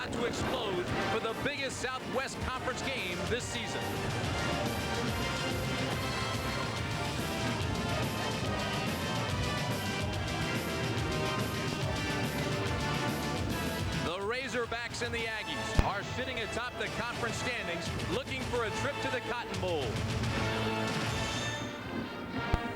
about to explode for the biggest Southwest Conference game this season. The Razorbacks and the Aggies are sitting atop the conference standings, looking for a trip to the Cotton Bowl.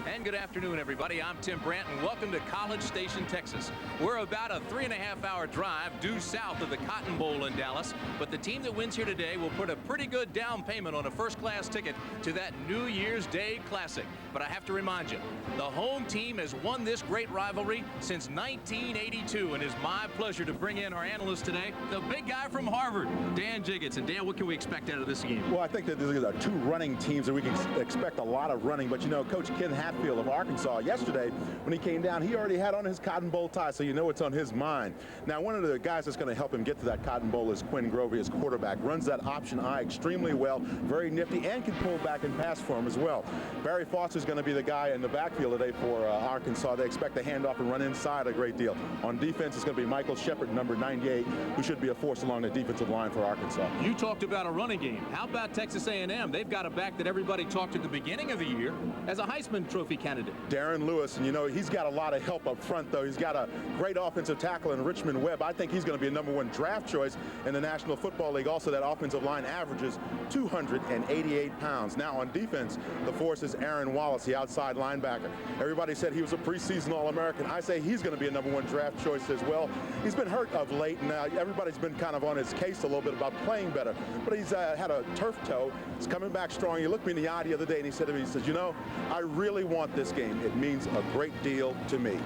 And good afternoon, everybody. I'm Tim Brandt, and welcome to College Station, Texas. We're about a 3.5-hour drive due south of the Cotton Bowl in Dallas, but the team that wins here today will put a pretty good down payment on a first-class ticket to that New Year's Day Classic. But I have to remind you, the home team has won this great rivalry since 1982, and it's my pleasure to bring in our analyst today, the big guy from Harvard, Dan Jiggets. And Dan, what can we expect out of this game? Well, I think that these are two running teams that we can expect a lot of running, but you know, Coach Ken Hatfield of Arkansas yesterday, when he came down, he already had on his Cotton Bowl tie, so you know it's on his mind. Now, one of the guys that's going to help him get to that Cotton Bowl is Quinn Grovey, his quarterback. Runs that option I extremely well, very nifty, and can pull back and pass for him as well. Barry Foster's going to be the guy in the backfield today for Arkansas. They expect to hand off and run inside a great deal. On defense, it's going to be Michael Shepard, number 98, who should be a force along the defensive line for Arkansas. You talked about a running game. How about Texas A&M? They've got a back that everybody talked at the beginning of the year as a Heisman Trophy candidate. Darren Lewis, and you know, he's got a lot of help up front, though. He's got a great offensive tackle in Richmond Webb. I think he's going to be a #1 draft choice in the National Football League. Also, that offensive line averages 288 pounds. Now, on defense, the force is Aaron Wallace, the outside linebacker. Everybody said he was a preseason All-American. I say he's going to be a #1 draft choice as well. He's been hurt of late, and everybody's been kind of on his case a little bit about playing better. But he's had a turf toe. He's coming back strong. He looked me in the eye the other day, and he said to me, he says, you know, I really want this game. It means a great deal to me.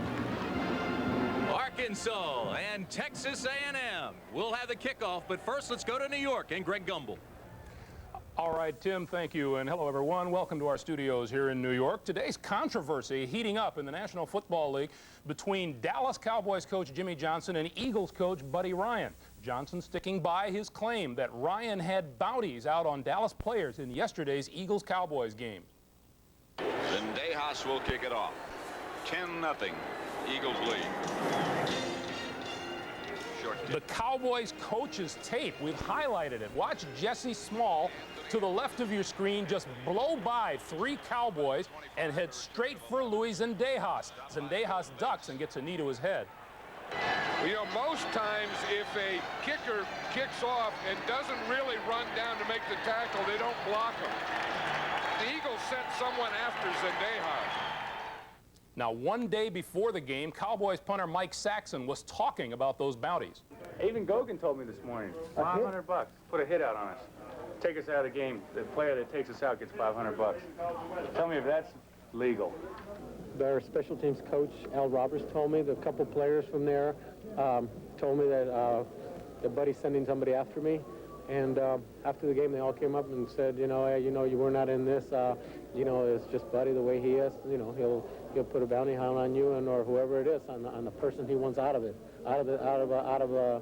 Arkansas and Texas A&M will have the kickoff, but first let's go to New York and Greg Gumbel. All right, Tim, thank you, and hello, everyone. Welcome to our studios here in New York. Today's controversy heating up in the National Football League between Dallas Cowboys coach Jimmy Johnson and Eagles coach Buddy Ryan. Johnson sticking by his claim that Ryan had bounties out on Dallas players in yesterday's Eagles-Cowboys game. Then Dejas will kick it off. 10-0, Eagles lead. The Cowboys coach's tape, we've highlighted it. Watch Jesse Small to the left of your screen just blow by 3 Cowboys and head straight for Luis Zendejas. Zendejas ducks and gets a knee to his head. You know, most times if a kicker kicks off and doesn't really run down to make the tackle, they don't block him. The Eagles sent someone after Zendejas. Now, one day before the game, Cowboys punter Mike Saxon was talking about those bounties. Even Gogan told me this morning, $500 bucks, put a hit out on us. Take us out of the game. The player that takes us out gets $500 bucks. Tell me if that's legal. Their special teams coach, Al Roberts, told me, the couple players from there told me that the Buddy's sending somebody after me. And after the game, they all came up and said, you know, hey, you know, you were not in this. You know, it's just Buddy the way he is. You know, he'll put a bounty hound on you and or whoever it is on the person he wants out of it, out of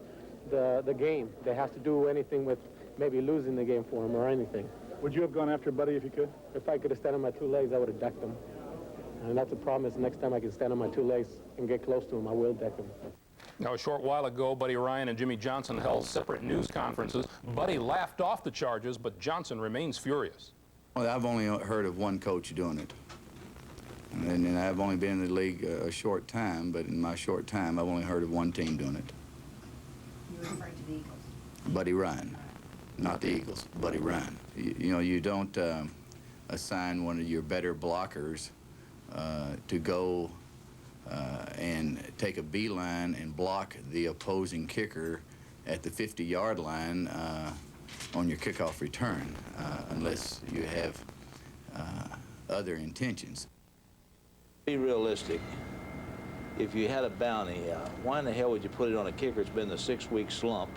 the game. They have to do anything with maybe losing the game for him or anything. Would you have gone after Buddy if you could? If I could have stand on my 2 legs, I would have decked him. And that's the problem, is the next time I can stand on my 2 legs and get close to him, I will deck him. Now, a short while ago, Buddy Ryan and Jimmy Johnson held separate news conferences. Buddy laughed off the charges, but Johnson remains furious. Well, I've only heard of one coach doing it. And I've only been in the league a short time, but in my short time, I've only heard of one team doing it. You're referring to the Eagles? Buddy Ryan. Not the Eagles, Buddy Ryan. You know, you don't assign one of your better blockers to go and take a beeline and block the opposing kicker at the 50-yard line on your kickoff return, unless you have other intentions. Be realistic. If you had a bounty, why in the hell would you put it on a kicker that's been in a 6-week slump?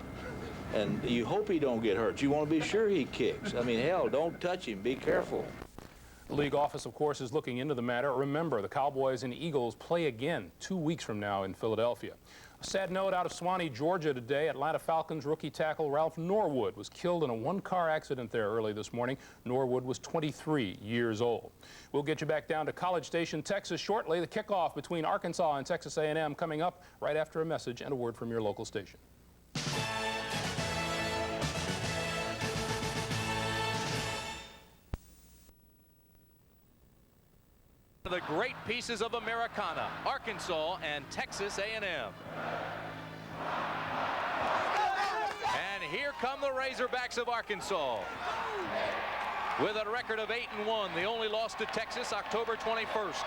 And you hope he don't get hurt. You want to be sure he kicks. I mean, hell, don't touch him. Be careful. The league office, of course, is looking into the matter. Remember, the Cowboys and Eagles play again 2 weeks from now in Philadelphia. A sad note out of Suwanee, Georgia today. Atlanta Falcons rookie tackle Ralph Norwood was killed in a one-car accident there early this morning. Norwood was 23 years old. We'll get you back down to College Station, Texas shortly. The kickoff between Arkansas and Texas A&M coming up right after a message and a word from your local station. The great pieces of Americana, Arkansas and Texas A&M. And here come the Razorbacks of Arkansas. With a record of 8-1, they only lost to Texas October 21st.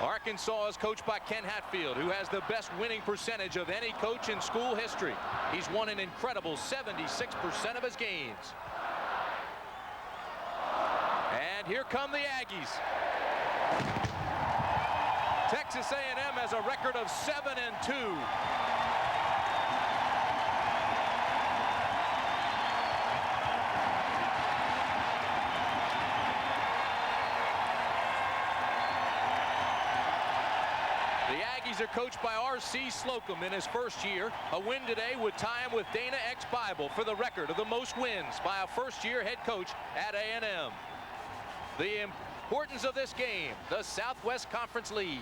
Arkansas is coached by Ken Hatfield, who has the best winning percentage of any coach in school history. He's won an incredible 76% of his games. And here come the Aggies. Texas A&M has a record of 7-2. The Aggies are coached by R.C. Slocum in his first year. A win today would tie him with Dana AggieFBLife for the record of the most wins by a first-year head coach at A&M. The importance of this game, the Southwest Conference lead.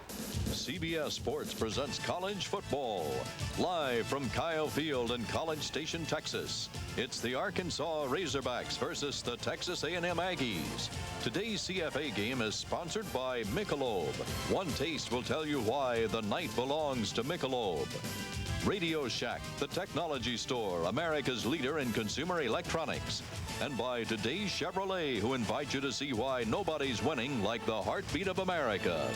CBS Sports presents college football. Live from Kyle Field in College Station, Texas. It's the Arkansas Razorbacks versus the Texas A&M Aggies. Today's CFA game is sponsored by Michelob. One taste will tell you why the night belongs to Michelob. Radio Shack, the technology store, America's leader in consumer electronics. And by Today's Chevrolet, who invite you to see why nobody's winning like the heartbeat of America.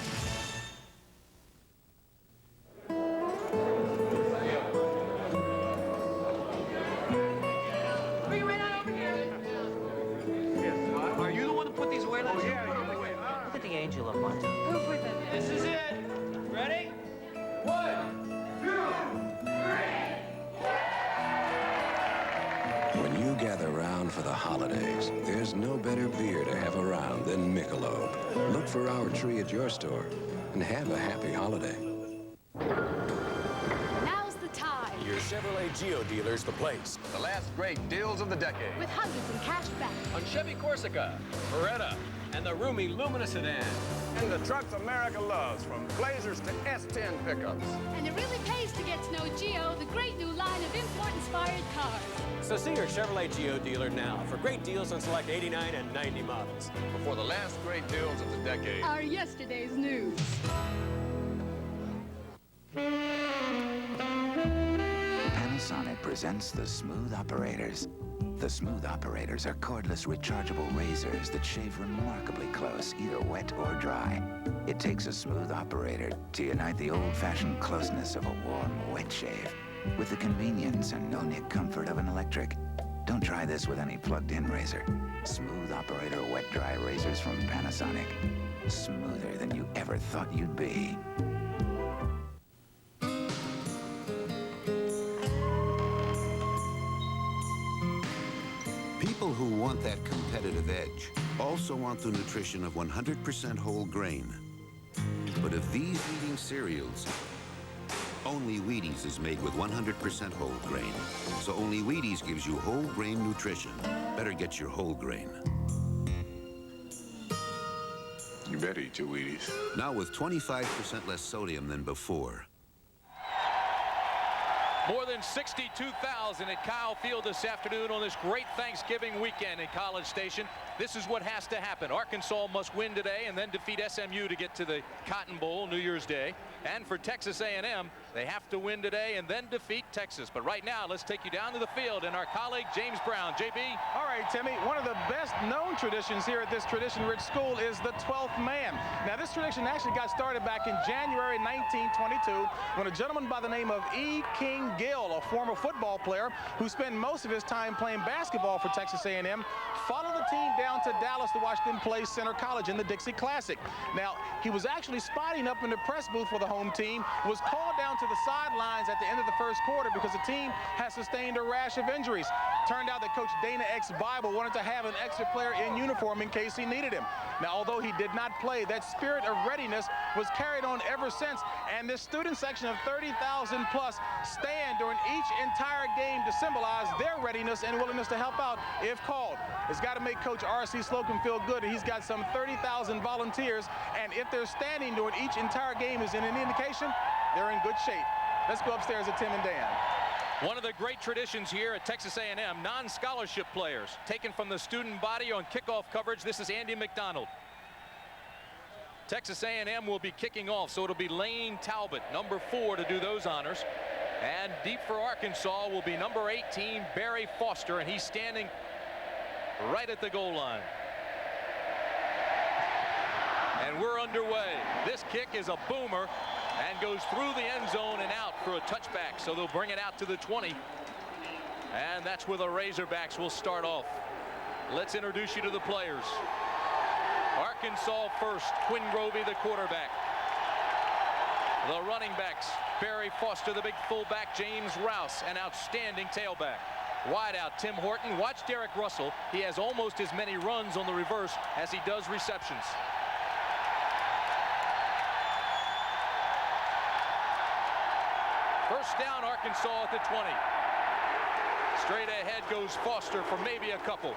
Are you the one who put these away? Look at the angel of Martin. Move with it. This is it. Ready? 1, 2, 3. When you gather round for the holidays, there's no better beer to have around than Michelob. Look for our tree at your store and have a happy holiday. Now's the time. Your Chevrolet Geo dealer's the place. The last great deals of the decade. With hundreds in cash back. On Chevy Corsica, Beretta, and the roomy Lumina sedan. And the trucks America loves, from Blazers to S10 pickups. And it really pays to get to know Geo, the great new line of import-inspired cars. So see your Chevrolet Geo dealer now for great deals on select 89 and 90 models. Before the last great deals of the decade. Our yesterday's news. Panasonic presents the Smooth Operators. The Smooth Operators are cordless rechargeable razors that shave remarkably close, either wet or dry. It takes a smooth operator to unite the old-fashioned closeness of a warm, wet shave with the convenience and no-nick comfort of an electric. Don't try this with any plugged-in razor. Smooth Operator wet-dry razors from Panasonic. Smoother than you ever thought you'd be. People who want that competitive edge also want the nutrition of 100% whole grain. But of these eating cereals, only Wheaties is made with 100% whole grain. So only Wheaties gives you whole grain nutrition. Better get your whole grain. You better eat your Wheaties. Now with 25% less sodium than before. More than 62,000 at Kyle Field this afternoon on this great Thanksgiving weekend in College Station. This is what has to happen. Arkansas must win today and then defeat SMU to get to the Cotton Bowl New Year's Day. And for Texas A&M, they have to win today and then defeat Texas. But right now, let's take you down to the field and our colleague James Brown. JB. All right, Timmy, one of the best known traditions here at this tradition-rich school is the 12th man. Now, this tradition actually got started back in January 1922 when a gentleman by the name of E. King Gill, a former football player who spent most of his time playing basketball for Texas A&M, followed the team down to Dallas to watch them play Center College in the Dixie Classic. Now, he was actually spotting up in the press booth for the home team, was called down to the sidelines at the end of the first quarter because the team has sustained a rash of injuries. Turned out that Coach Dana AggieFBLife wanted to have an extra player in uniform in case he needed him. Now, although he did not play, that spirit of readiness was carried on ever since, and this student section of 30,000 plus stand during each entire game to symbolize their readiness and willingness to help out if called. It's got to make Coach R.C. Slocum feel good. He's got some 30,000 volunteers, and if they're standing during each entire game is an indication, they're in good shape. Let's go upstairs to Tim and Dan. One of the great traditions here at Texas A&M, non-scholarship players taken from the student body on kickoff coverage. This is Andy McDonald. Texas A&M will be kicking off, so it'll be Lane Talbot, number 4, to do those honors. And deep for Arkansas will be number 18, Barry Foster, and he's standing right at the goal line. And we're underway. This kick is a boomer and goes through the end zone and out for a touchback, so they'll bring it out to the 20. And that's where the Razorbacks will start off. Let's introduce you to the players. Arkansas first, Quinn Grovey, the quarterback. The running backs, Barry Foster, the big fullback, James Rouse, an outstanding tailback. Wide out, Tim Horton. Watch Derek Russell. He has almost as many runs on the reverse as he does receptions. First down, Arkansas at the 20. Straight ahead goes Foster for maybe a couple.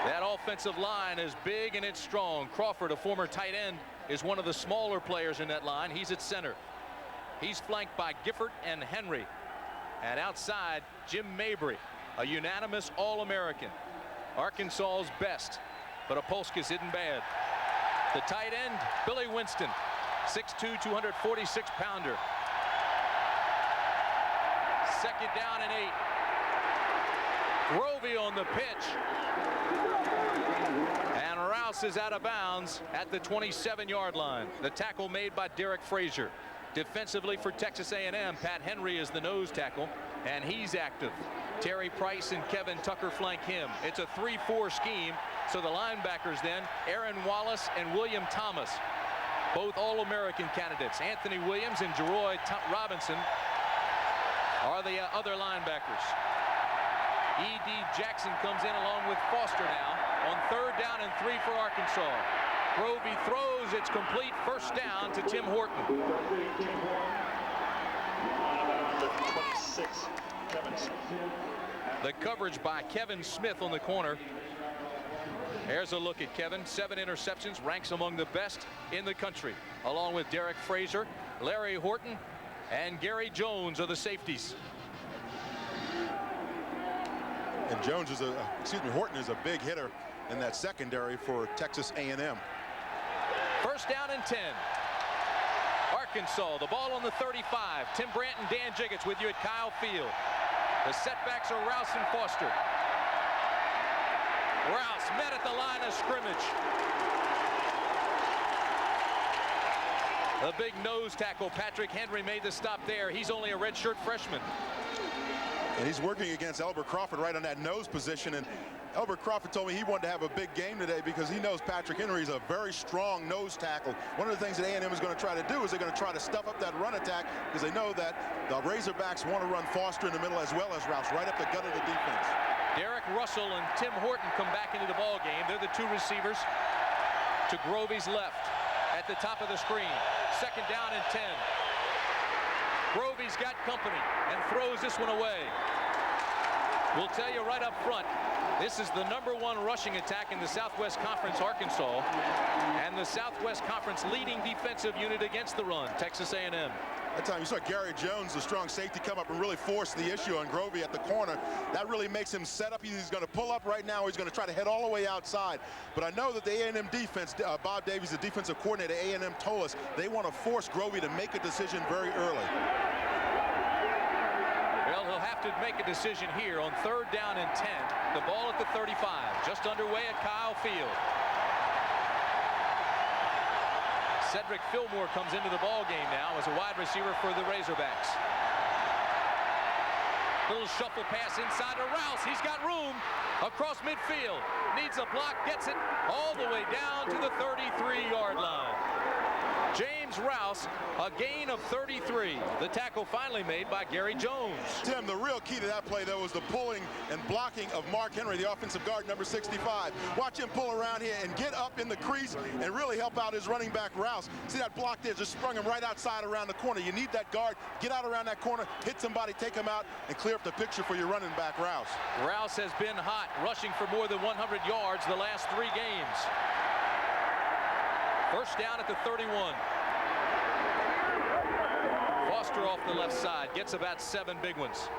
That offensive line is big and it's strong. Crawford, a former tight end, is one of the smaller players in that line. He's at center. He's flanked by Gifford and Henry. And outside, Jim Mabry, a unanimous All-American. Arkansas's best, but Opolskas isn't bad. The tight end, Billy Winston, 6'2", 246-pounder. Second down and 8. Grovey on the pitch. And Rouse is out of bounds at the 27-yard line. The tackle made by Derek Frazier. Defensively for Texas A&M, Pat Henry is the nose tackle, and he's active. Terry Price and Kevin Tucker flank him. It's a 3-4 scheme, so the linebackers then, Aaron Wallace and William Thomas, both All-American candidates. Anthony Williams and Jeroy Robinson are the other linebackers. E.D. Jackson comes in along with Foster now on third down and 3 for Arkansas. Grovey throws, it's complete, first down to Tim Horton. 26, Kevin Smith. The coverage by Kevin Smith on the corner. There's a look at Kevin. 7 interceptions, ranks among the best in the country, along with Derek Frazier, Larry Horton, and Gary Jones are the safeties. And Jones is Horton is a big hitter in that secondary for Texas A&M. First down and 10. Arkansas, the ball on the 35. Tim Brandt and Dan Jiggets with you at Kyle Field. The setbacks are Rouse and Foster. Rouse met at the line of scrimmage. The big nose tackle, Patrick Henry, made the stop there. He's only a redshirt freshman. And he's working against Elbert Crawford right on that nose position. And Elbert Crawford told me he wanted to have a big game today because he knows Patrick Henry is a very strong nose tackle. One of the things that A&M is going to try to do is they're going to try to stuff up that run attack because they know that the Razorbacks want to run Foster in the middle as well as Rouse, right up the gut of the defense. Derek Russell and Tim Horton come back into the ball game. They're the 2 receivers to Grovey's left at the top of the screen. Second down and 10. Grovey's got company and throws this one away. We'll tell you right up front, this is the #1 rushing attack in the Southwest Conference, Arkansas, and the Southwest Conference leading defensive unit against the run, Texas A&M. That time you saw Gary Jones, the strong safety, come up and really force the issue on Grovey at the corner. That really makes him set up. He's going to pull up right now. He's going to try to head all the way outside. But I know that the A&M defense, Bob Davies, the defensive coordinator, A&M told us they want to force Grovey to make a decision very early. Well, he'll have to make a decision here on third down and 10. The ball at the 35, just underway at Kyle Field. Cedric Fillmore comes into the ball game now as a wide receiver for the Razorbacks. Little shuffle pass inside to Rouse. He's got room across midfield. Needs a block, gets it all the way down to the 33-yard line. James Rouse, a gain of 33. The tackle finally made by Gary Jones. Tim, the real key to that play, though, was the pulling and blocking of Mark Henry, the offensive guard, number 65. Watch him pull around here and get up in the crease and really help out his running back, Rouse. See that block there? Just sprung him right outside around the corner. You need that guard. Get out around that corner, hit somebody, take him out, and clear up the picture for your running back, Rouse. Rouse has been hot, rushing for more than 100 yards the last 3 games. First down at the 31. Foster off the left side gets about 7 big ones.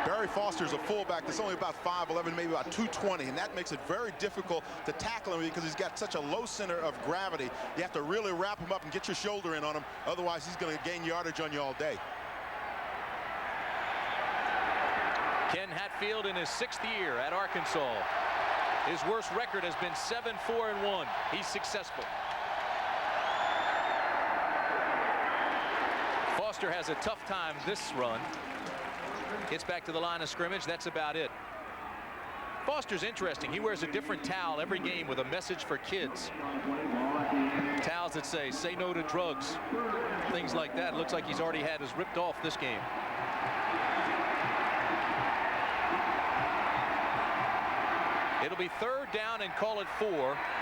Barry Foster's a fullback that's only about 5'11", maybe about 220, and that makes it very difficult to tackle him because he's got such a low center of gravity. You have to really wrap him up and get your shoulder in on him. Otherwise, he's going to gain yardage on you all day. Ken Hatfield in his 6th year at Arkansas. His worst record has been 7-4-1. He's successful. Foster has a tough time this run. Gets back to the line of scrimmage. That's about it. Foster's interesting. He wears a different towel every game with a message for kids. Towels that say no to drugs. Things like that. Looks like he's already had his ripped off this game. It'll be 3rd down and call it 4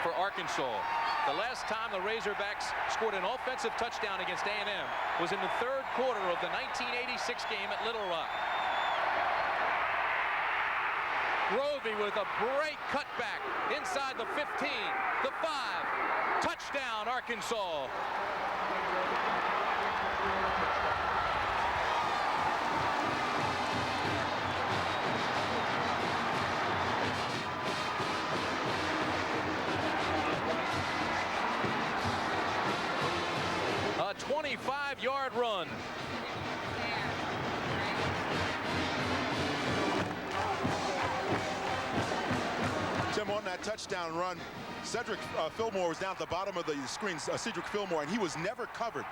for Arkansas. The last time the Razorbacks scored an offensive touchdown against A&M was in the 3rd quarter of the 1986 game at Little Rock. Grovey with a great cutback inside the 15, the 5. Touchdown, Arkansas. A 25-yard run. Tim, on that touchdown run, Cedric Fillmore was down at the bottom of the screen, Cedric Fillmore, and he was never covered.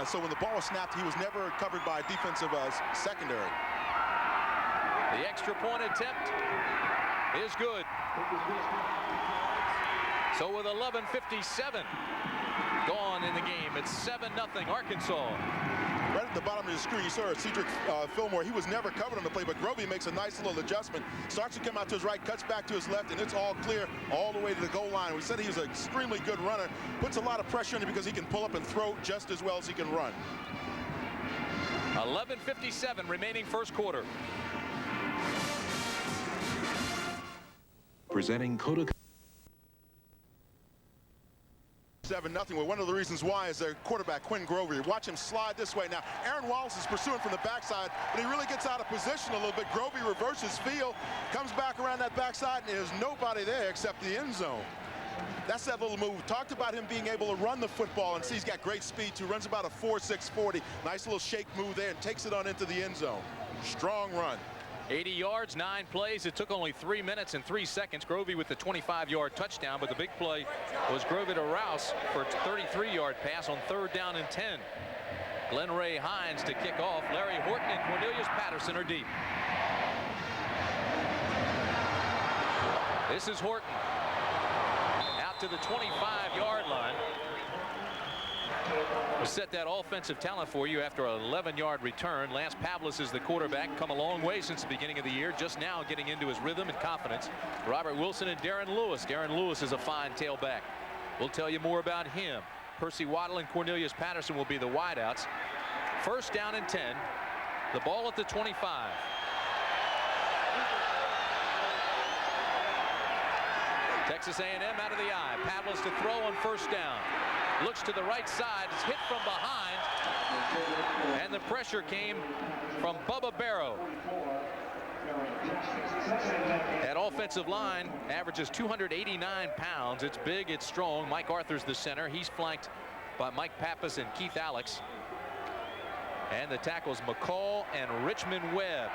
So when the ball was snapped, he was never covered by a defensive secondary. The extra point attempt is good. So with 11:57 gone in the game, it's 7-0 Arkansas. Right at the bottom of the screen, you saw Cedric Fillmore. He was never covered on the play, but Grovey makes a nice little adjustment. Starts to come out to his right, cuts back to his left, and it's all clear all the way to the goal line. We said he was an extremely good runner. Puts a lot of pressure on him because he can pull up and throw just as well as he can run. 11:57 remaining first quarter. Presenting Kodak. 7-0. Well, one of the reasons why is their quarterback, Quinn Grovey. Watch him slide this way. Now, Aaron Wallace is pursuing from the backside, but he really gets out of position a little bit. Grovey reverses field, comes back around that backside, and there's nobody there except the end zone. That's that little move. Talked about him being able to run the football, and see he's got great speed, too. Runs about a 4.6 40. Nice little shake move there and takes it on into the end zone. Strong run. 80 yards, 9 plays. It took only 3 minutes and 3 seconds. Grovey with the 25-yard touchdown, but the big play was Grovey to Rouse for a 33-yard pass on 3rd down and 10. Glenn Ray Hines to kick off. Larry Horton and Cornelius Patterson are deep. This is Horton out to the 25-yard line. We'll set that offensive talent for you after an 11-yard return. Lance Pavlis is the quarterback. Come a long way since the beginning of the year. Just now getting into his rhythm and confidence. Robert Wilson and Darren Lewis. Darren Lewis is a fine tailback. We'll tell you more about him. Percy Waddle and Cornelius Patterson will be the wideouts. 1st down and 10. The ball at the 25. Texas A&M out of the eye. Pavlis to throw on 1st down. Looks to the right side, is hit from behind, and the pressure came from Bubba Barrow. That offensive line averages 289 pounds. It's big, it's strong. Mike Arthur's the center. He's flanked by Mike Pappas and Keith Alex. And the tackles McCall and Richmond Webb.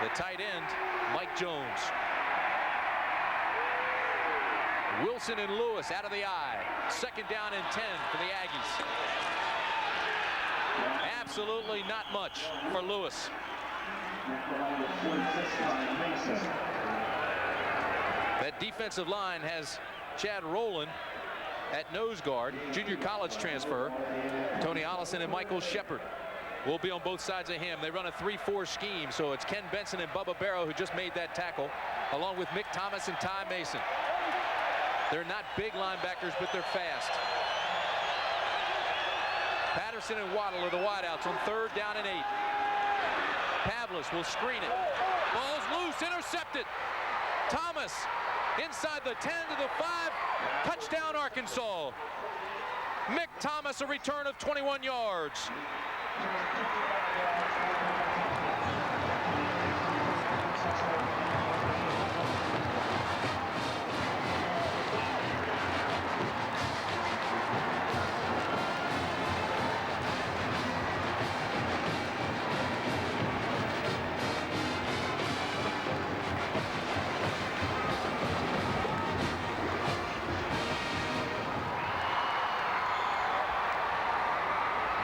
The tight end, Mike Jones. Wilson and Lewis out of the eye. 2nd down and 10 for the Aggies. Absolutely not much for Lewis. That defensive line has Chad Rowland at nose guard, junior college transfer. Tony Ollison and Michael Shepard will be on both sides of him. They run a 3-4 scheme, so it's Ken Benson and Bubba Barrow who just made that tackle, along with Mick Thomas and Ty Mason. They're not big linebackers, but they're fast. Patterson and Waddle are the wideouts on 3rd down and 8. Pavlis will screen it. Ball's loose, intercepted. Thomas inside the 10 to the 5. Touchdown, Arkansas. Mick Thomas, a return of 21 yards.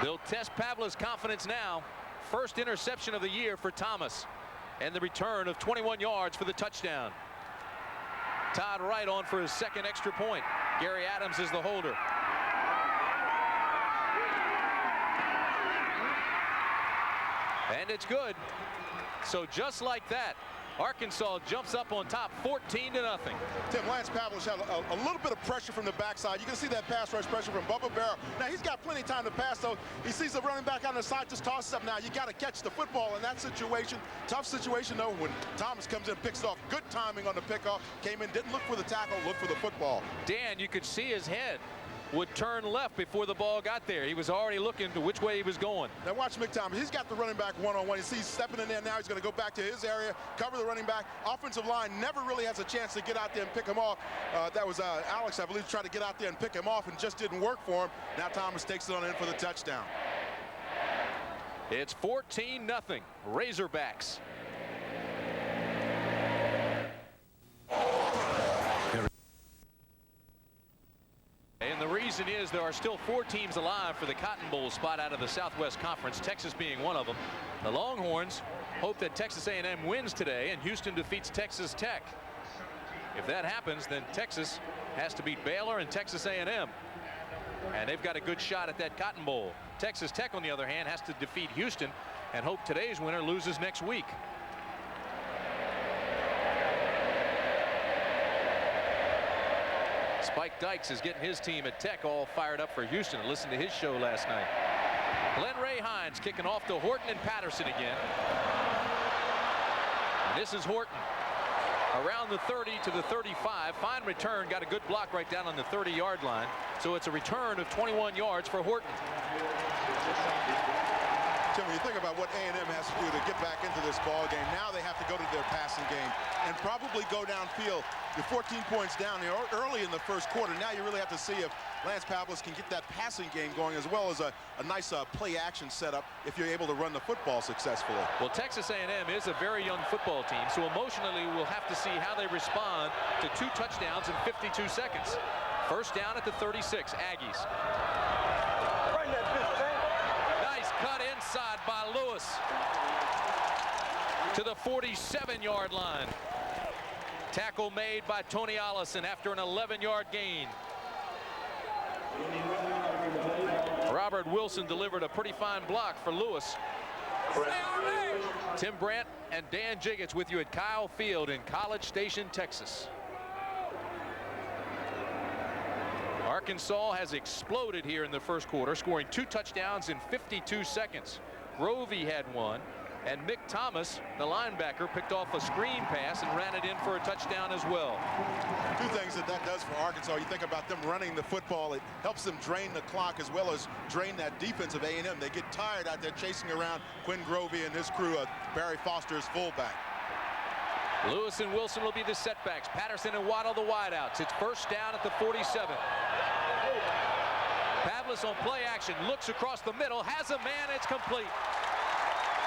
They'll test Pavla's confidence now. First interception of the year for Thomas. And the return of 21 yards for the touchdown. Todd Wright on for his second extra point. Gary Adams is the holder. And it's good. So just like that, Arkansas jumps up on top 14-0. Tim, Lance Pavlich had a little bit of pressure from the backside. You can see that pass rush pressure from Bubba Barrow. Now, he's got plenty of time to pass, though. He sees the running back on the side, just tosses up. Now, you got to catch the football in that situation. Tough situation, though, when Thomas comes in, picks it off. Good timing on the pickoff. Came in, didn't look for the tackle, looked for the football. Dan, you could see his head would turn left before the ball got there. He was already looking to which way he was going. Now watch Mick Thomas. He's got the running back one-on-one. You see he's stepping in there now. He's going to go back to his area, cover the running back. Offensive line never really has a chance to get out there and pick him off. That was Alex, I believe, tried to get out there and pick him off and just didn't work for him. Now Thomas takes it on in for the touchdown. It's 14-0 Razorbacks. And the reason is there are still 4 teams alive for the Cotton Bowl spot out of the Southwest Conference, Texas being one of them. The Longhorns hope that Texas A&M wins today and Houston defeats Texas Tech. If that happens, then Texas has to beat Baylor and Texas A&M. And they've got a good shot at that Cotton Bowl. Texas Tech, on the other hand, has to defeat Houston and hope today's winner loses next week. Spike Dykes is getting his team at Tech all fired up for Houston. Listen to his show last night. Glenn Ray Hines kicking off to Horton and Patterson again. And this is Horton around the 30 to the 35. Fine return, got a good block right down on the 30-yard line. So it's a return of 21 yards for Horton. Tim, when you think about what A&M has to do to get back into this ball game, now they have to go to their passing game and probably go downfield. You're 14 points down early in the first quarter. Now you really have to see if Lance Pavlich can get that passing game going, as well as a nice play action setup if you're able to run the football successfully. Well, Texas A&M is a very young football team, so emotionally we'll have to see how they respond to 2 touchdowns in 52 seconds. First down at the 36, Aggies. Nice cut inside by Lewis to the 47-yard line. Tackle made by Tony Allison after an 11-yard gain. Robert Wilson delivered a pretty fine block for Lewis. Tim Brandt and Dan Jiggets with you at Kyle Field in College Station, Texas. Arkansas has exploded here in the first quarter, scoring 2 touchdowns in 52 seconds. Grovey had one, and Mick Thomas, the linebacker, picked off a screen pass and ran it in for a touchdown as well. 2 things that does for Arkansas. You think about them running the football. It helps them drain the clock as well as drain that defense of A&M. They get tired out there chasing around Quinn Grovey and his crew. Barry Foster's fullback. Lewis and Wilson will be the setbacks. Patterson and Waddle the wideouts. It's first down at the 47. Pavlis on play action, looks across the middle, has a man, it's complete.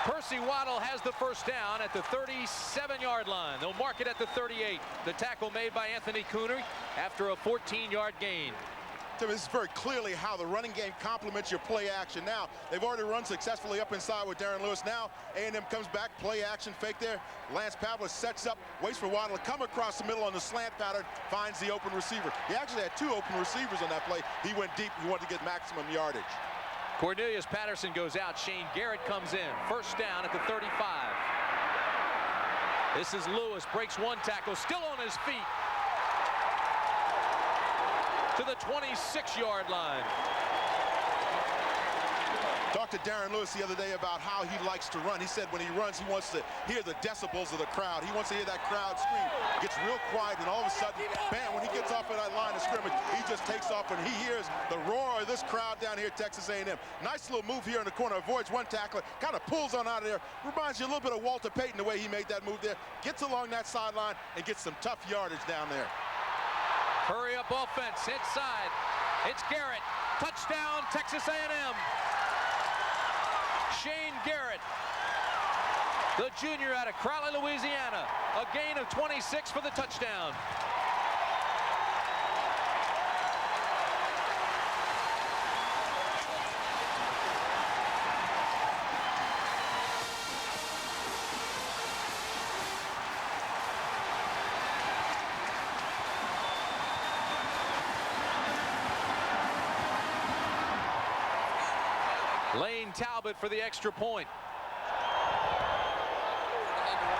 Percy Waddle has the first down at the 37-yard line. They'll mark it at the 38. The tackle made by Anthony Cooner after a 14-yard gain. This is very clearly how the running game complements your play action. Now, they've already run successfully up inside with Darren Lewis. Now, A&M comes back, play action, fake there. Lance Pavlich sets up, waits for Waddle to come across the middle on the slant pattern, finds the open receiver. He actually had 2 open receivers on that play. He went deep. He wanted to get maximum yardage. Cornelius Patterson goes out. Shane Garrett comes in. First down at the 35. This is Lewis, breaks 1 tackle, still on his feet to the 26-yard line. Talked to Darren Lewis the other day about how he likes to run. He said when he runs, he wants to hear the decibels of the crowd. He wants to hear that crowd scream. Gets real quiet, and all of a sudden, bam, when he gets off of that line of scrimmage. He just takes off when he hears the roar of this crowd down here at Texas A&M. Nice little move here in the corner. Avoids one tackler. Kind of pulls on out of there. Reminds you a little bit of Walter Payton, the way he made that move there. Gets along that sideline and gets some tough yardage down there. Hurry up offense, inside. It's Garrett. Touchdown, Texas A&M. Shane Garrett, the junior out of Crowley, Louisiana. A gain of 26 for the touchdown. Lane Talbot for the extra point.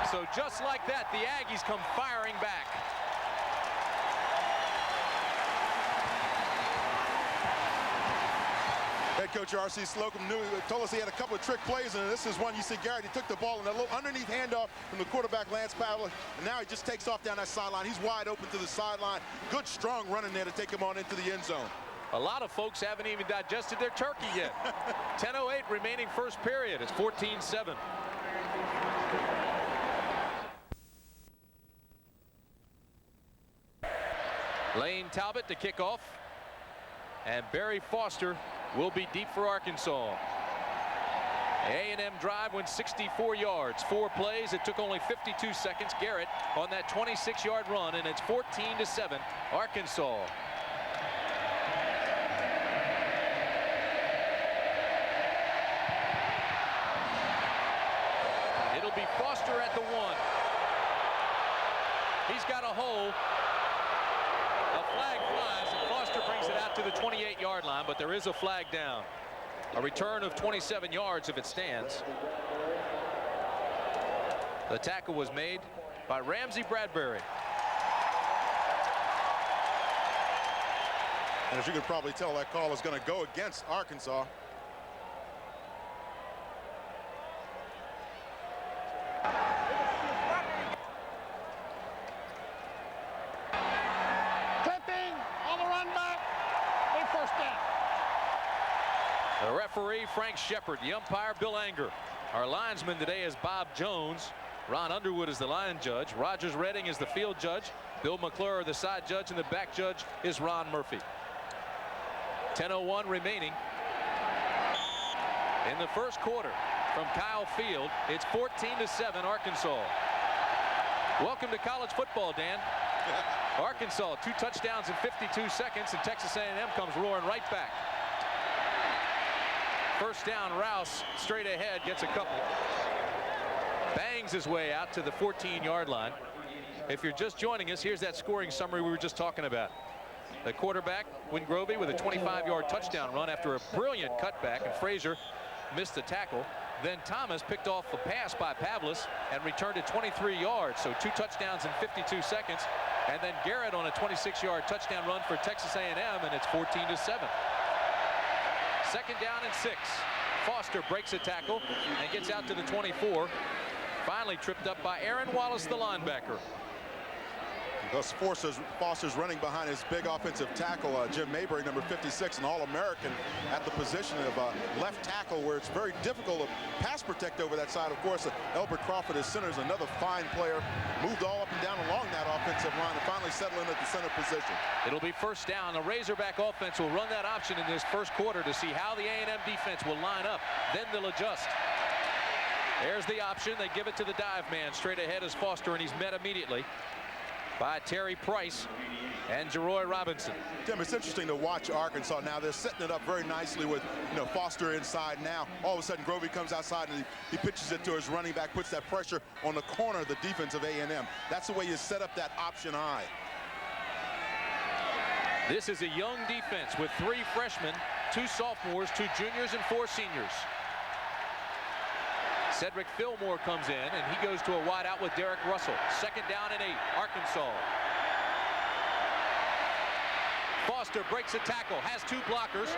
So just like that, the Aggies come firing back. Head coach R.C. Slocum told us he had a couple of trick plays, and this is one. You see Garrett, he took the ball in a little underneath handoff from the quarterback, Lance Powell, and now he just takes off down that sideline. He's wide open to the sideline. Good, strong running there to take him on into the end zone. A lot of folks haven't even digested their turkey yet. 10:08 remaining first period. It's 14-7. Lane Talbot to kick off. And Barry Foster will be deep for Arkansas. A&M drive went 64 yards, 4 plays. It took only 52 seconds. Garrett on that 26-yard run, and it's 14-7, Arkansas. It'll be Foster at the 1. He's got a hole. A flag flies, and Foster brings it out to the 28-yard line, but there is a flag down. A return of 27 yards if it stands. The tackle was made by Ramsey Bradbury. And as you can probably tell, that call is going to go against Arkansas. The referee, Frank Shepard. The umpire, Bill Anger. Our linesman today is Bob Jones. Ron Underwood is the line judge. Rogers Redding is the field judge. Bill McClure, the side judge, and the back judge is Ron Murphy. 10:01 remaining in the first quarter. From Kyle Field, it's 14-7 Arkansas. Welcome to college football, Dan. Arkansas, 2 touchdowns in 52 seconds, and Texas A&M comes roaring right back. First down, Rouse straight ahead, gets a couple. Bangs his way out to the 14-yard line. If you're just joining us, here's that scoring summary we were just talking about. The quarterback, Wingrovey, with a 25-yard touchdown run after a brilliant cutback, and Frazier missed the tackle. Then Thomas picked off a pass by Pavlis and returned it 23 yards, so 2 touchdowns in 52 seconds. And then Garrett on a 26-yard touchdown run for Texas A&M, and it's 14-7. Second down and 6. Foster breaks a tackle and gets out to the 24. Finally tripped up by Aaron Wallace, the linebacker. Thus Foster's running behind his big offensive tackle, Jim Mayberry, number 56, an All-American at the position of left tackle, where it's very difficult to pass protect over that side. Of course, Elbert Crawford, his center, is another fine player. Moved all up and down along that offensive line and finally settled in at the center position. It'll be first down. The Razorback offense will run that option in this first quarter to see how the A&M defense will line up. Then they'll adjust. There's the option. They give it to the dive man. Straight ahead is Foster, and he's met immediately by Terry Price and Jeroy Robinson. Tim, it's interesting to watch Arkansas now. They're setting it up very nicely with, Foster inside now. All of a sudden, Grovey comes outside and he pitches it to his running back, puts that pressure on the corner of the defense of A&M. That's the way you set up that option eye. This is a young defense with 3 freshmen, 2 sophomores, 2 juniors, and 4 seniors. Cedric Fillmore comes in, and he goes to a wide out with Derek Russell. Second down and 8, Arkansas. Foster breaks a tackle, has 2 blockers.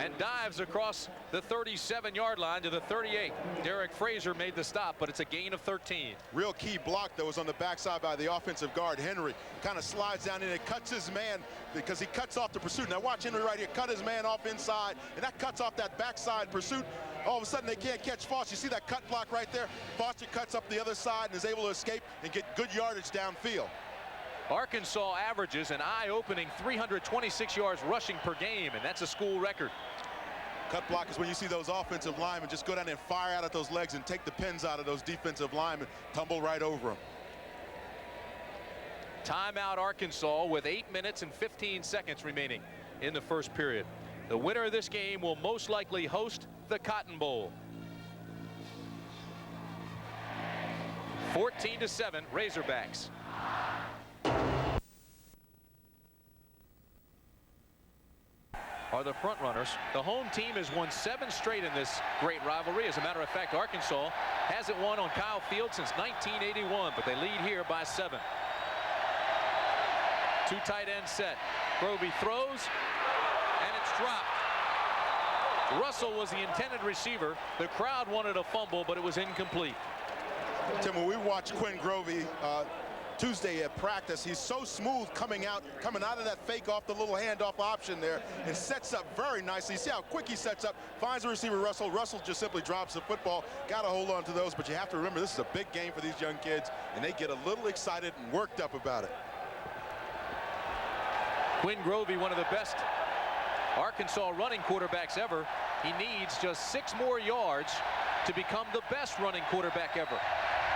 and dives across the 37-yard line to the 38. Derek Frazier made the stop, but it's a gain of 13. Real key block that was on the backside by the offensive guard. Henry kind of slides down in and cuts his man because he cuts off the pursuit. Now watch Henry right here cut his man off inside, and that cuts off that backside pursuit. All of a sudden they can't catch Foster. You see that cut block right there? Foster cuts up the other side and is able to escape and get good yardage downfield. Arkansas averages an eye-opening 326 yards rushing per game, and that's a school record. Cut block is when you see those offensive linemen just go down and fire out at those legs and take the pins out of those defensive linemen, tumble right over them. Timeout Arkansas with 8 minutes and 15 seconds remaining in the first period. The winner of this game will most likely host the Cotton Bowl. 14-7 Razorbacks. Are the front runners. The home team has won 7 straight in this great rivalry. As a matter of fact, Arkansas hasn't won on Kyle Field since 1981, but they lead here by 7. 2 tight end set. Grovey throws, and it's dropped. Russell was the intended receiver. The crowd wanted a fumble, but it was incomplete. Tim, when we watched Quinn Grovey Tuesday at practice, he's so smooth coming out of that fake off the little handoff option there and sets up very nicely. You see how quick he sets up, finds the receiver Russell. Russell just simply drops the football. Got to hold on to those, but you have to remember this is a big game for these young kids, and they get a little excited and worked up about it. Quinn Grovey, one of the best Arkansas running quarterbacks ever. He needs just 6 more yards to become the best running quarterback ever.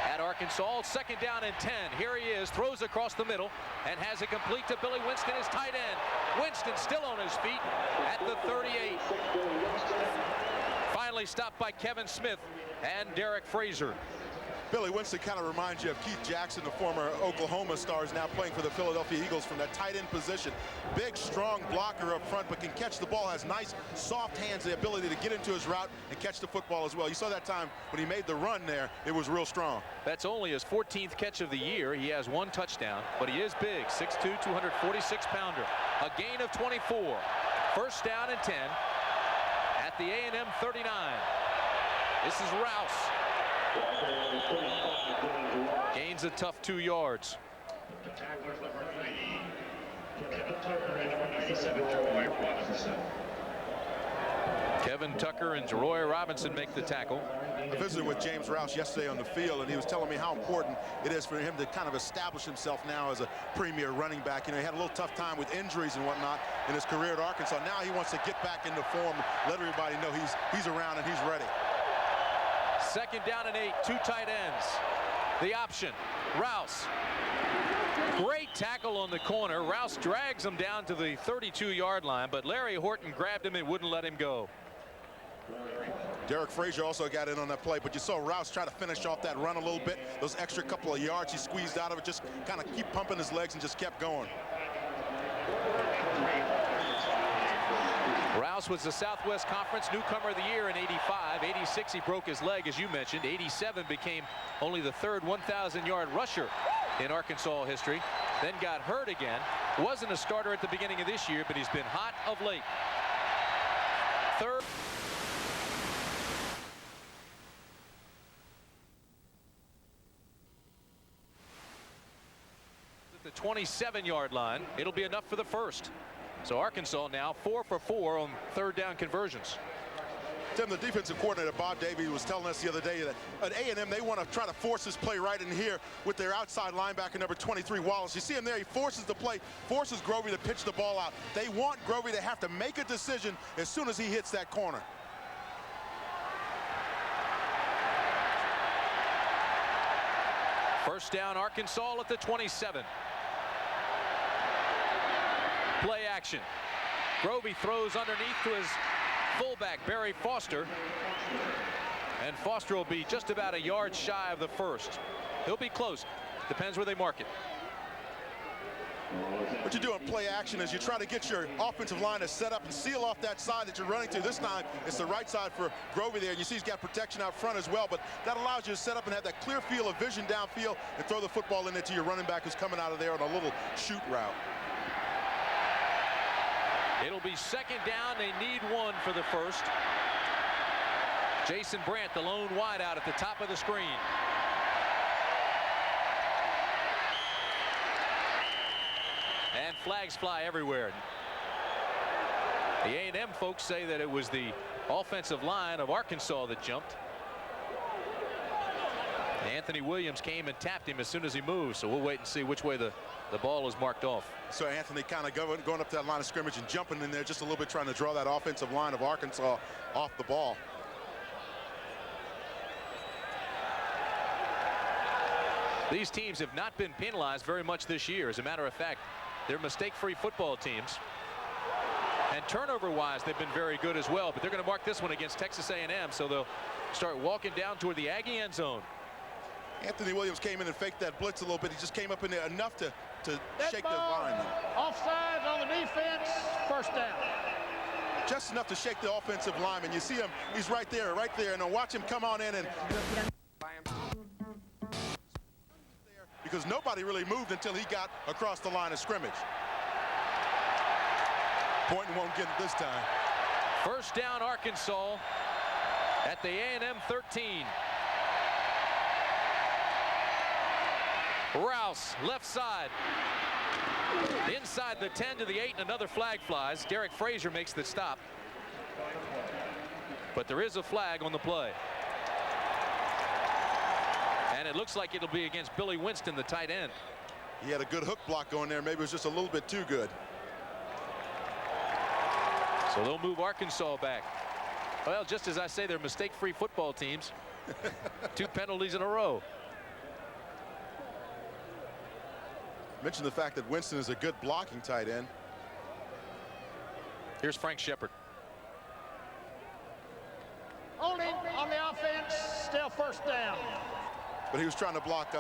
At Arkansas, 2nd down and 10. Here he is, throws across the middle and has it complete to Billy Winston, his tight end. Winston still on his feet at the 38. Finally stopped by Kevin Smith and Derek Frazier. Billy Winston kind of reminds you of Keith Jackson, the former Oklahoma Stars, now playing for the Philadelphia Eagles from that tight end position. Big, strong blocker up front, but can catch the ball, has nice, soft hands, the ability to get into his route and catch the football as well. You saw that time when he made the run there, it was real strong. That's only his 14th catch of the year. He has 1 touchdown, but he is big, 6'2", 246-pounder. A gain of 24. 1st down and 10 at the A&M 39. This is Rouse. Gains a tough 2 yards. Kevin Tucker and Jeroy Robinson make the tackle. I visited with James Rouse yesterday on the field, and he was telling me how important it is for him to kind of establish himself now as a premier running back. You know, he had a little tough time with injuries and whatnot in his career at Arkansas. Now he wants to get back into form, let everybody know he's around and he's ready. 2nd down and 8, 2 tight ends. The option, Rouse. Great tackle on the corner. Rouse drags him down to the 32-yard line, but Larry Horton grabbed him and wouldn't let him go. Derek Frazier also got in on that play, but you saw Rouse try to finish off that run a little bit. Those extra couple of yards he squeezed out of it, just kind of keep pumping his legs and just kept going. Rouse was the Southwest Conference Newcomer of the Year in '85. '86 he broke his leg, as you mentioned. '87 became only the 3rd 1,000-yard rusher in Arkansas history. Then got hurt again. Wasn't a starter at the beginning of this year, but he's been hot of late. 3rd. At the 27-yard line, it'll be enough for the 1st. So Arkansas now 4 for 4 on 3rd down conversions. Tim, the defensive coordinator, Bob Davie, was telling us the other day that at A&M, they want to try to force this play right in here with their outside linebacker, number 23, Wallace. You see him there, he forces the play, forces Grovey to pitch the ball out. They want Grovey to have to make a decision as soon as he hits that corner. First down, Arkansas at the 27. Play action. Grovey throws underneath to his fullback, Barry Foster. And Foster will be just about a yard shy of the 1st. He'll be close. Depends where they mark it. What you do in play action is you try to get your offensive line to set up and seal off that side that you're running to. This time, it's the right side for Grovey there. And you see he's got protection out front as well, but that allows you to set up and have that clear field of vision downfield and throw the football in it to your running back who's coming out of there on a little shoot route. It'll be second down. They need one for the first. Jason Brandt, the lone wideout at the top of the screen. And flags fly everywhere. The A&M folks say that it was the offensive line of Arkansas that jumped. Anthony Williams came and tapped him as soon as he moved, so we'll wait and see which way the ball is marked off. So Anthony kind of going up to that line of scrimmage and jumping in there just a little bit, trying to draw that offensive line of Arkansas off the ball. These teams have not been penalized very much this year. As a matter of fact, they're mistake-free football teams. And turnover-wise, they've been very good as well. But they're going to mark this one against Texas A&M, so they'll start walking down toward the Aggie end zone. Anthony Williams came in and faked that blitz a little bit. He just came up in there enough to shake the line. Offsides on the defense, first down. Just enough to shake the offensive lineman. You see him, he's right there. And now watch him come on in and... because nobody really moved until he got across the line of scrimmage. Point won't get it this time. First down, Arkansas at the A&M 13. Rouse, left side. Inside the 10 to the 8, and another flag flies. Derek Frazier makes the stop. But there is a flag on the play. And it looks like it'll be against Billy Winston, the tight end. He had a good hook block going there. Maybe it was just a little bit too good. So they'll move Arkansas back. Well, just as I say, they're mistake-free football teams. 2 penalties in a row. Mention the fact that Winston is a good blocking tight end. Here's Frank Shepard. Holding on the offense, still first down. But he was trying to block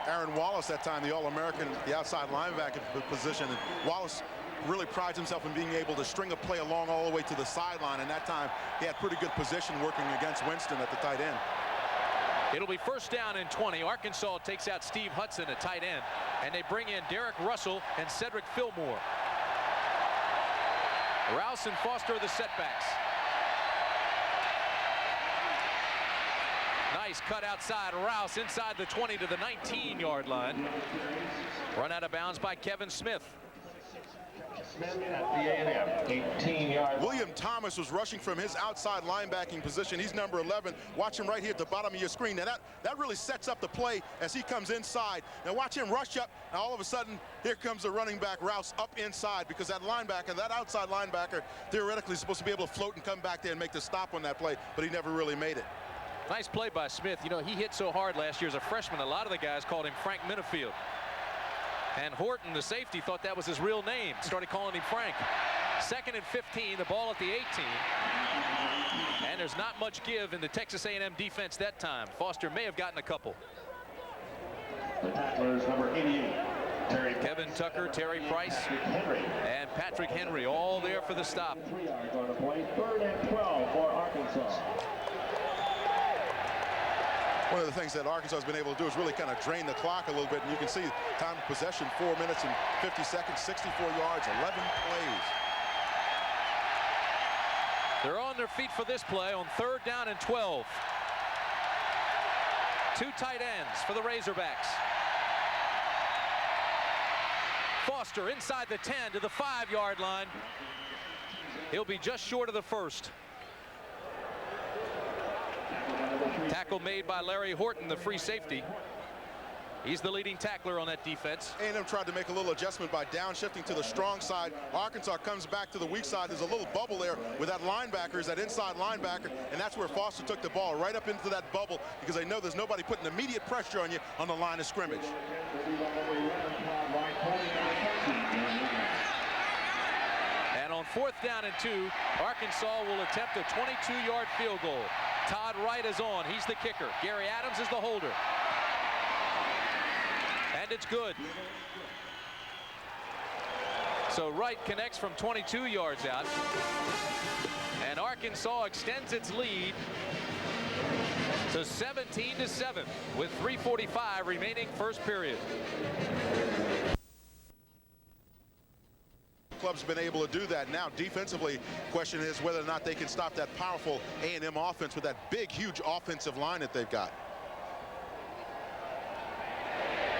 Aaron Wallace that time, the All-American, the outside linebacker position. And Wallace really prides himself in being able to string a play along all the way to the sideline. And that time, he had pretty good position working against Winston at the tight end. It'll be first down and 20. Arkansas takes out Steve Hudson at tight end. And they bring in Derek Russell and Cedric Fillmore. Rouse and Foster are the setbacks. Nice cut outside. Rouse inside the 20 to the 19-yard line. Run out of bounds by Kevin Smith. Smith at the A&M, 18-yard. William Thomas was rushing from his outside linebacking position. He's number 11. Watch him right here at the bottom of your screen. Now that really sets up the play as he comes inside. Now watch him rush up. Now all of a sudden, here comes the running back Rouse up inside, because that linebacker, that outside linebacker, theoretically is supposed to be able to float and come back there and make the stop on that play, but he never really made it. Nice play by Smith. You know, he hit so hard last year as a freshman, a lot of the guys called him Frank Minifield. And Horton, the safety, thought that was his real name. Started calling him Frank. Second and 15, the ball at the 18. And there's not much give in the Texas A&M defense that time. Foster may have gotten a couple. The tacklers, number 88. Kevin Tucker, Terry Price, and Patrick Henry, all there for the stop. 3 are going to play 3rd and 12 for Arkansas. One of the things that Arkansas has been able to do is really kind of drain the clock a little bit, and you can see time of possession, 4 minutes and 50 seconds, 64 yards, 11 plays. They're on their feet for this play on 3rd down and 12. 2 tight ends for the Razorbacks. Foster inside the 10 to the 5-yard line. He'll be just short of the first. Tackle made by Larry Horton, the free safety. He's the leading tackler on that defense. A&M tried to make a little adjustment by downshifting to the strong side. Arkansas comes back to the weak side. There's a little bubble there with that linebacker, is that inside linebacker, and that's where Foster took the ball right up into that bubble, because they know there's nobody putting immediate pressure on you on the line of scrimmage. And on 4th down and 2, Arkansas will attempt a 22-yard field goal. Todd Wright is on. He's the kicker. Gary Adams is the holder. And it's good. So Wright connects from 22 yards out. And Arkansas extends its lead to 17-7 with 3:45 remaining first period. clubs have been able to do that. Now, defensively, question is whether or not they can stop that powerful A&M offense with that big, huge offensive line that they've got.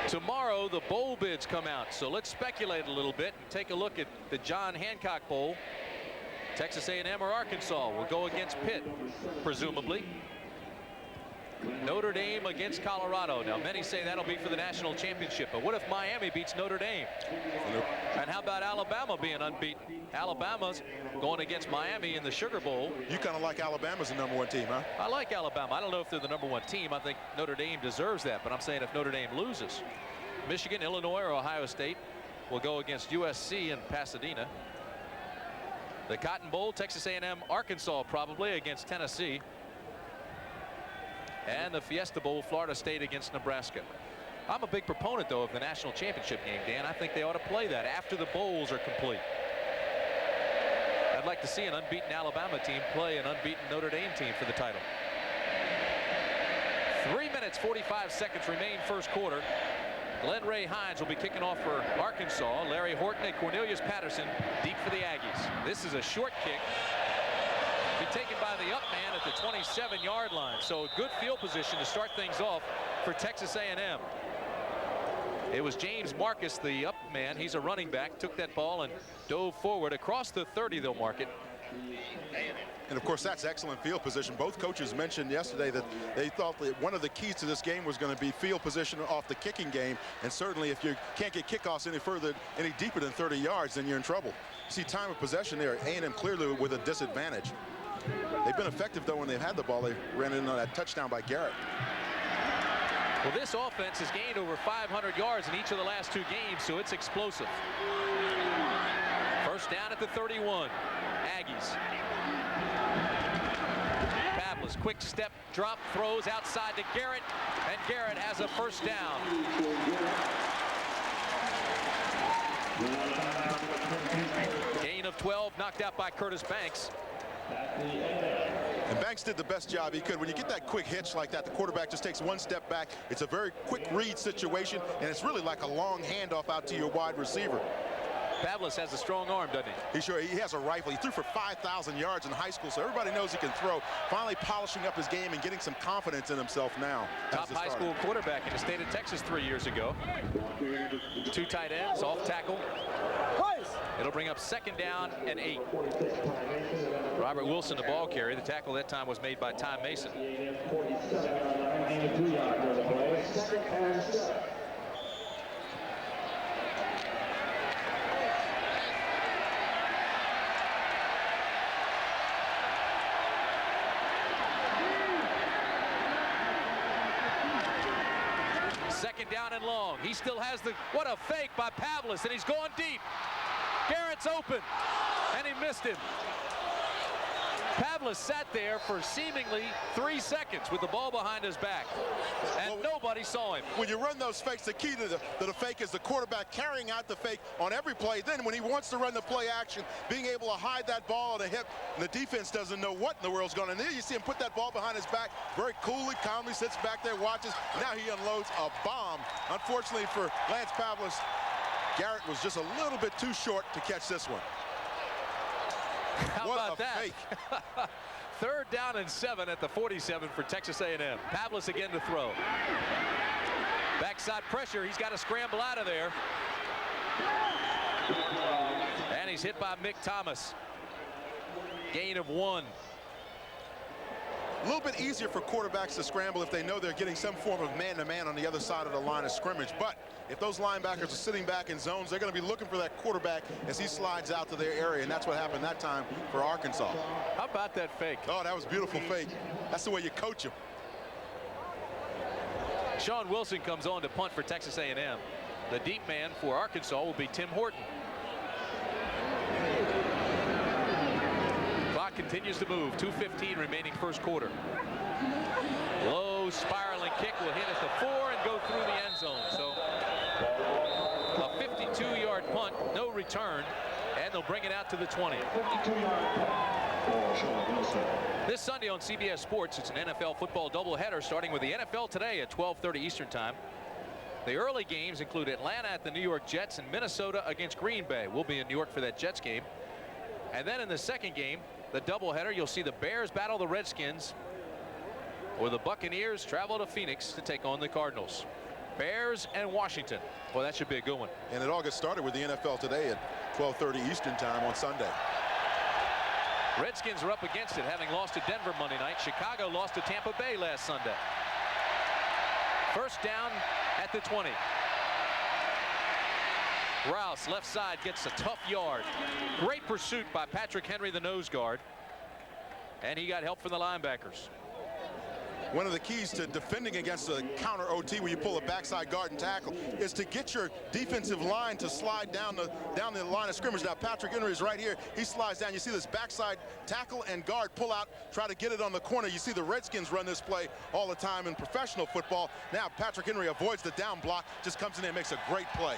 Tomorrow, the bowl bids come out, so let's speculate a little bit and take a look at the John Hancock Bowl. Texas A&M or Arkansas will go against Pitt, presumably. Notre Dame against Colorado. Now, many say that'll be for the national championship, but what if Miami beats Notre Dame? And how about Alabama being unbeaten? Alabama's going against Miami in the Sugar Bowl. You kind of like Alabama's the #1 team, huh? I like Alabama. I don't know if they're the #1 team. I think Notre Dame deserves that, but I'm saying if Notre Dame loses, Michigan, Illinois, or Ohio State will go against USC in Pasadena. The Cotton Bowl, Texas A&M, Arkansas probably against Tennessee. And the Fiesta Bowl, Florida State against Nebraska. I'm a big proponent, though, of the national championship game, Dan. I think they ought to play that after the bowls are complete. I'd like to see an unbeaten Alabama team play an unbeaten Notre Dame team for the title. 3 minutes, 45 seconds remain first quarter. Glenn Ray Hines will be kicking off for Arkansas. Larry Horton and Cornelius Patterson deep for the Aggies. This is a short kick. Be taken by the up man at the 27-yard line. So good field position to start things off for Texas A&M. It was James Marcus, the up man. He's a running back. Took that ball and dove forward across the 30. They'll mark it. And of course, that's excellent field position. Both coaches mentioned yesterday that they thought that one of the keys to this game was going to be field position off the kicking game. And certainly if you can't get kickoffs any deeper than 30 yards, then you're in trouble. You see time of possession there, A&M clearly with a disadvantage. They've been effective, though, when they've had the ball. They ran in on that touchdown by Garrett. Well, this offense has gained over 500 yards in each of the last 2 games, so it's explosive. First down at the 31. Aggies. Pavlis, quick step, drop, throws outside to Garrett, and Garrett has a first down. Gain of 12, knocked out by Curtis Banks. And Banks did the best job he could. When you get that quick hitch like that, the quarterback just takes one step back. It's a very quick read situation, and it's really like a long handoff out to your wide receiver. Pavlis has a strong arm, doesn't he? He has a rifle. He threw for 5,000 yards in high school, so everybody knows he can throw. Finally polishing up his game and getting some confidence in himself now. Top high school quarterback in the state of Texas 3 years ago. 2 tight ends, off tackle. It'll bring up second down and 8. Robert Wilson, the ball carrier. The tackle that time was made by Ty Mason. Second down and long. He still has what a fake by Pavlis, and he's going deep. Garrett's open, and he missed him. Pavlis sat there for seemingly 3 seconds with the ball behind his back, and nobody saw him. When you run those fakes, the key to the fake is the quarterback carrying out the fake on every play. Then when he wants to run the play action, being able to hide that ball on the hip, and the defense doesn't know what in the world's going on. And there you see him put that ball behind his back, very coolly, calmly sits back there, watches. Now he unloads a bomb. Unfortunately for Lance Pavlis, Garrett was just a little bit too short to catch this one. How about that? Third down and 7 at the 47 for Texas A&M. Pavlis again to throw. Backside pressure. He's got to scramble out of there. And he's hit by Mick Thomas. Gain of 1. A little bit easier for quarterbacks to scramble if they know they're getting some form of man-to-man on the other side of the line of scrimmage. But if those linebackers are sitting back in zones, they're going to be looking for that quarterback as he slides out to their area, and that's what happened that time for Arkansas. How about that fake? Oh, that was a beautiful fake. That's the way you coach him. Sean Wilson comes on to punt for Texas A&M. The deep man for Arkansas will be Tim Horton. Clock continues to move. 2:15 remaining first quarter. Low spiraling kick will hit at the 4 and go through the end zone. So a 52-yard punt, no return, and they'll bring it out to the 20. This Sunday on CBS Sports, it's an NFL football doubleheader starting with the NFL today at 12:30 Eastern Time. The early games include Atlanta at the New York Jets and Minnesota against Green Bay. We'll be in New York for that Jets game. And then in the second game, the doubleheader, you'll see the Bears battle the Redskins, or the Buccaneers travel to Phoenix to take on the Cardinals. Bears and Washington. Well, that should be a good one. And it all gets started with the NFL today at 12:30 Eastern time on Sunday. Redskins are up against it, having lost to Denver Monday night. Chicago lost to Tampa Bay last Sunday. First down at the 20. Rouse, left side, gets a tough yard. Great pursuit by Patrick Henry, the nose guard. And he got help from the linebackers. One of the keys to defending against a counter OT where you pull a backside guard and tackle is to get your defensive line to slide down the line of scrimmage. Now Patrick Henry is right here. He slides down. You see this backside tackle and guard pull out, try to get it on the corner. You see the Redskins run this play all the time in professional football. Now Patrick Henry avoids the down block, just comes in there and makes a great play.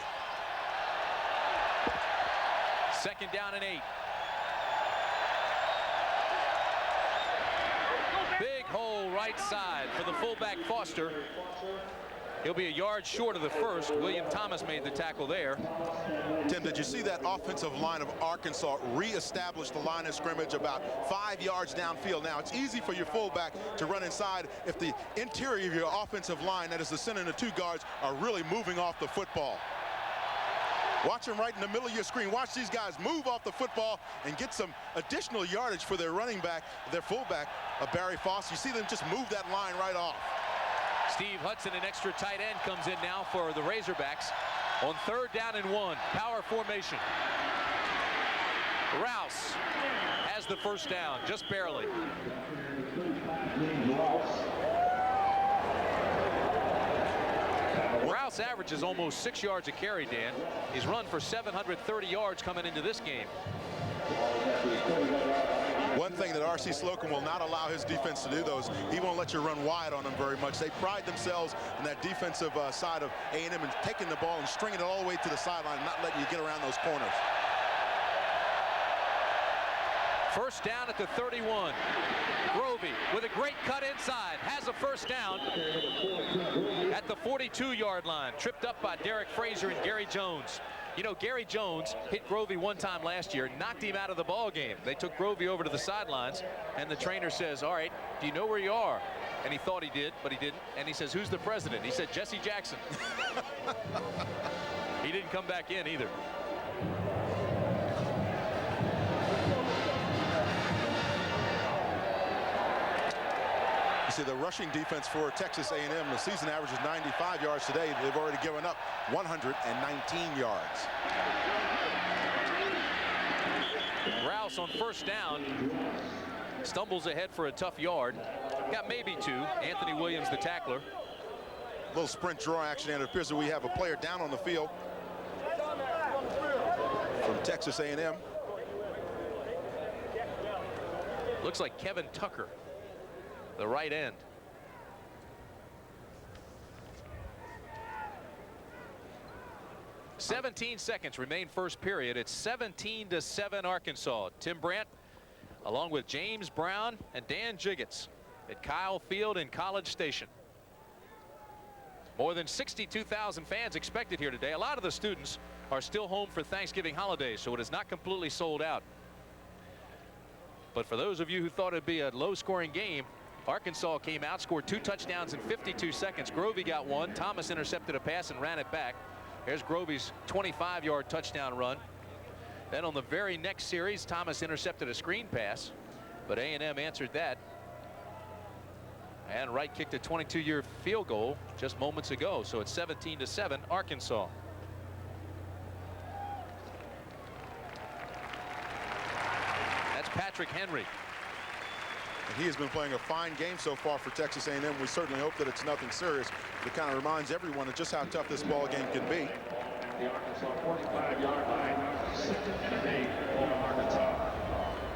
Second down and 8. Big hole right side for the fullback Foster. He'll be a yard short of the first. William Thomas made the tackle there. Tim, did you see that offensive line of Arkansas reestablish the line of scrimmage about 5 yards downfield? Now, it's easy for your fullback to run inside if the interior of your offensive line, that is the center and the 2 guards, are really moving off the football. Watch them right in the middle of your screen. Watch these guys move off the football and get some additional yardage for their running back, their fullback, Barry Foster. You see them just move that line right off. Steve Hudson, an extra tight end, comes in now for the Razorbacks on 3rd down and 1. Power formation. Rouse has the first down, just barely. Rouse averages almost 6 yards a carry, Dan. He's run for 730 yards coming into this game. One thing that R.C. Slocum will not allow his defense to do, though, is he won't let you run wide on them very much. They pride themselves in that defensive side of A&M and taking the ball and stringing it all the way to the sideline and not letting you get around those corners. First down at the 31. Grovey with a great cut inside has a first down at the 42-yard line. Tripped up by Derek Frazier and Gary Jones. You know, Gary Jones hit Grovey one time last year, knocked him out of the ball game. They took Grovey over to the sidelines, and the trainer says, all right, do you know where you are? And he thought he did, but he didn't. And he says, who's the president? He said, Jesse Jackson. He didn't come back in either. See, the rushing defense for Texas A&M, the season average is 95 yards today. They've already given up 119 yards. Rouse on first down stumbles ahead for a tough yard. Got maybe 2. Anthony Williams, the tackler. A little sprint draw action, and it appears that we have a player down on the field from Texas A&M. Looks like Kevin Tucker, the right end. "17 seconds remain first period. It's 17-7 Arkansas. Tim Brandt, along with James Brown and Dan Jiggets at Kyle Field in College Station. More than 62,000 fans expected here today. A lot of the students are still home for Thanksgiving holidays, so it is not completely sold out. But for those of you who thought it'd be a low-scoring game, Arkansas came out, scored 2 touchdowns in 52 seconds. Grovey got 1. Thomas intercepted a pass and ran it back. There's Grovey's 25-yard touchdown run. Then on the very next series, Thomas intercepted a screen pass, but A&M answered that. And Wright kicked a 22-yard field goal just moments ago. So it's 17-7 Arkansas. That's Patrick Henry. And he has been playing a fine game so far for Texas A&M. We certainly hope that it's nothing serious. It kind of reminds everyone of just how tough this ball game can be. The Arkansas 45-yard line, 2nd Arkansas.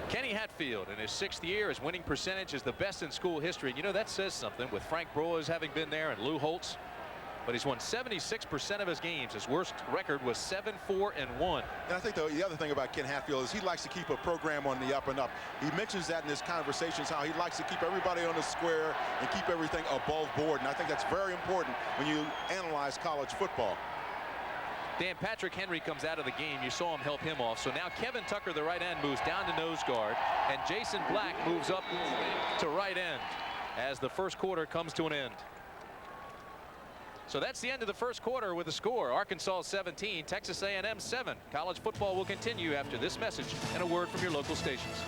Kenny Hatfield in his 6th year. His winning percentage is the best in school history. And you know, that says something with Frank Broyles having been there and Lou Holtz. but he's won 76% of his games. His worst record was 7-4-1. And I think the other thing about Ken Hatfield is he likes to keep a program on the up and up. He mentions that in his conversations, how he likes to keep everybody on the square and keep everything above board. And I think that's very important when you analyze college football. Dan, Patrick Henry comes out of the game. You saw him help him off. So now Kevin Tucker, the right end, moves down to nose guard, and Jason Black moves up to right end as the first quarter comes to an end. So that's the end of the first quarter with the score. Arkansas 17, Texas A&M 7. College football will continue after this message and a word from your local stations.